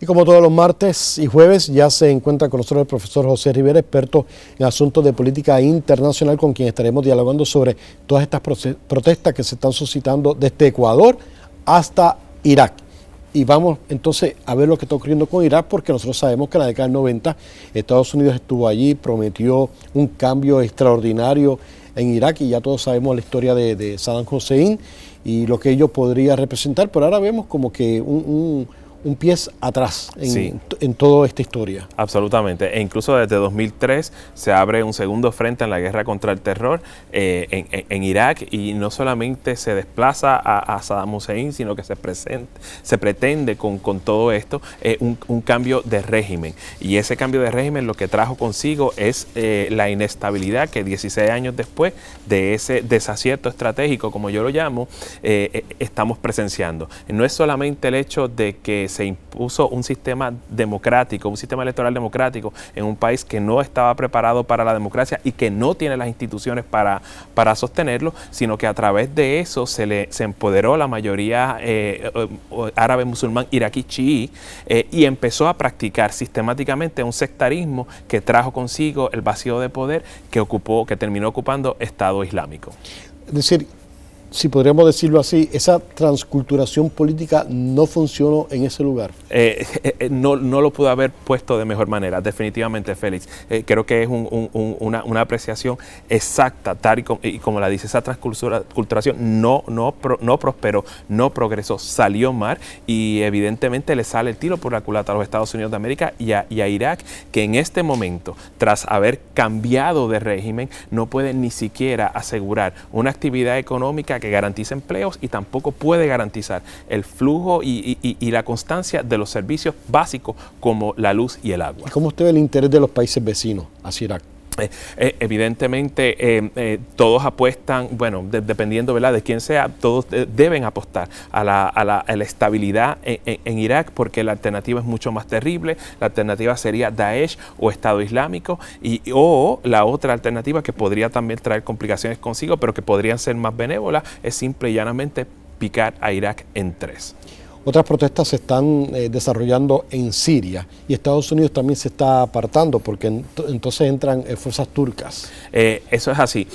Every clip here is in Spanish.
Y como todos los martes y jueves, ya se encuentra con nosotros el profesor José Rivera, experto en asuntos de política internacional, con quien estaremos dialogando sobre todas estas protestas que se están suscitando desde Ecuador hasta Irak. Y vamos entonces a ver lo que está ocurriendo con Irak, porque nosotros sabemos que en la década del 90 Estados Unidos estuvo allí, prometió un cambio extraordinario en Irak, y ya todos sabemos la historia de Saddam Hussein y lo que ello podría representar, pero ahora vemos como que un pie atrás en toda esta historia. Absolutamente, e incluso desde 2003 se abre un segundo frente en la guerra contra el terror en Irak, y no solamente se desplaza a Saddam Hussein, sino que se pretende con todo esto un cambio de régimen, y ese cambio de régimen lo que trajo consigo es la inestabilidad que 16 años después de ese desacierto estratégico, como yo lo llamo, estamos presenciando. No es solamente el hecho de que se impuso un sistema democrático, un sistema electoral democrático en un país que no estaba preparado para la democracia y que no tiene las instituciones para sostenerlo, sino que a través de eso se empoderó la mayoría árabe musulmán iraquí chií y empezó a practicar sistemáticamente un sectarismo que trajo consigo el vacío de poder que terminó ocupando Estado Islámico. Es decir, si podríamos decirlo así, esa transculturación política no funcionó en ese lugar. No lo pudo haber puesto de mejor manera, definitivamente, Félix. Creo que es una apreciación exacta, tal y como la dice. Esa transculturación no prosperó, no progresó, salió mal, y evidentemente le sale el tiro por la culata a los Estados Unidos de América y a Irak, que en este momento, tras haber cambiado de régimen, no puede ni siquiera asegurar una actividad económica que garantice empleos, y tampoco puede garantizar el flujo y la constancia de los servicios básicos como la luz y el agua. ¿Y cómo usted ve el interés de los países vecinos hacia Irak? Evidentemente todos apuestan, bueno, dependiendo, ¿verdad?, de quién sea, todos deben apostar a la estabilidad en Irak, porque la alternativa es mucho más terrible. La alternativa sería Daesh o Estado Islámico, o la otra alternativa, que podría también traer complicaciones consigo, pero que podrían ser más benévolas, es simple y llanamente picar a Irak en tres. Otras protestas se están desarrollando en Siria, y Estados Unidos también se está apartando, porque entonces entran fuerzas turcas. Eso es así.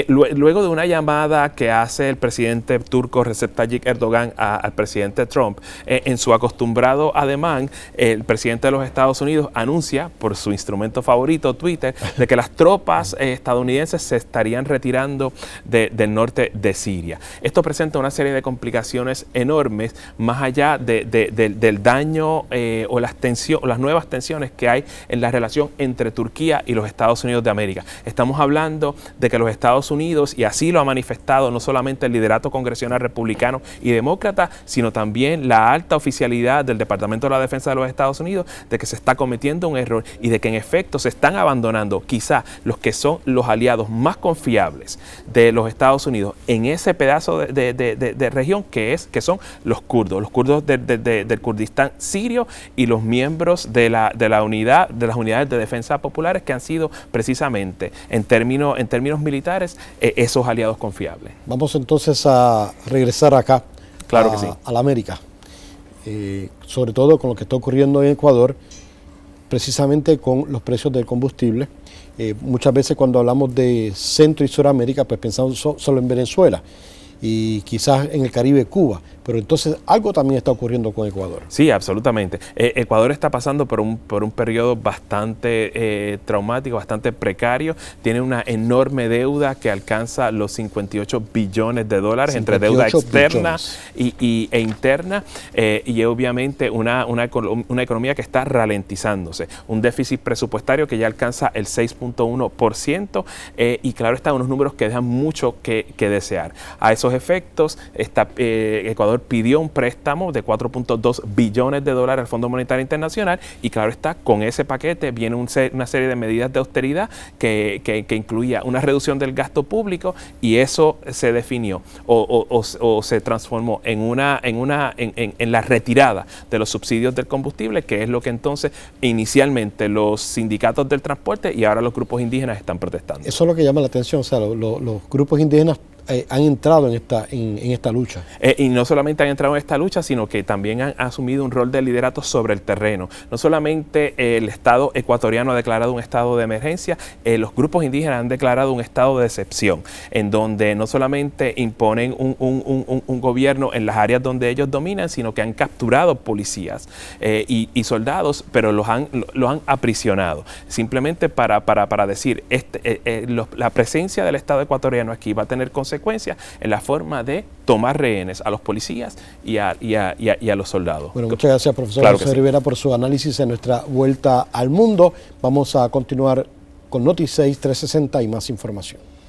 Luego de una llamada que hace el presidente turco Recep Tayyip Erdogan al presidente Trump, en su acostumbrado ademán, el presidente de los Estados Unidos anuncia por su instrumento favorito, Twitter, de que las tropas estadounidenses se estarían retirando del norte de Siria. Esto presenta una serie de complicaciones enormes, más allá del daño o las nuevas tensiones que hay en la relación entre Turquía y los Estados Unidos de América. Estamos hablando de que los Estados Unidos, y así lo ha manifestado no solamente el liderato congresional republicano y demócrata, sino también la alta oficialidad del Departamento de la Defensa de los Estados Unidos, de que se está cometiendo un error y de que en efecto se están abandonando quizá los que son los aliados más confiables de los Estados Unidos en ese pedazo de región que son los kurdos del Kurdistán sirio, y los miembros de las unidades de defensa populares, que han sido precisamente en términos militares esos aliados confiables. Vamos entonces a regresar acá, claro que sí, a la América, sobre todo con lo que está ocurriendo en Ecuador, precisamente con los precios del combustible. Muchas veces cuando hablamos de Centro y Suramérica, pues pensamos solo en Venezuela y quizás en el Caribe, Cuba, pero entonces algo también está ocurriendo con Ecuador. Sí, absolutamente. Ecuador está pasando por un periodo bastante traumático, bastante precario. Tiene una enorme deuda que alcanza los 58 billones de dólares entre deuda externa e interna, y obviamente una economía que está ralentizándose. Un déficit presupuestario que ya alcanza el 6.1%, y claro, están unos números que dejan mucho que desear. A esos efectos, Ecuador pidió un préstamo de 4.2 billones de dólares al Fondo Monetario Internacional, y claro está, con ese paquete viene una serie de medidas de austeridad que incluía una reducción del gasto público, y eso se definió o se transformó en la retirada de los subsidios del combustible, que es lo que entonces inicialmente los sindicatos del transporte y ahora los grupos indígenas están protestando. Eso es lo que llama la atención, o sea, los grupos indígenas han entrado en esta lucha. Y no solamente han entrado en esta lucha, sino que también han asumido un rol de liderato sobre el terreno. No solamente el Estado ecuatoriano ha declarado un estado de emergencia, los grupos indígenas han declarado un estado de excepción, en donde no solamente imponen un gobierno en las áreas donde ellos dominan, sino que han capturado policías y soldados, pero los han aprisionado. Simplemente para decir, la presencia del Estado ecuatoriano aquí va a tener consecuencias en la forma de tomar rehenes a los policías y a los soldados. Bueno, muchas gracias, profesor Claro José Rivera, por su análisis en nuestra vuelta al mundo. Vamos a continuar con Noti6 360 y más información.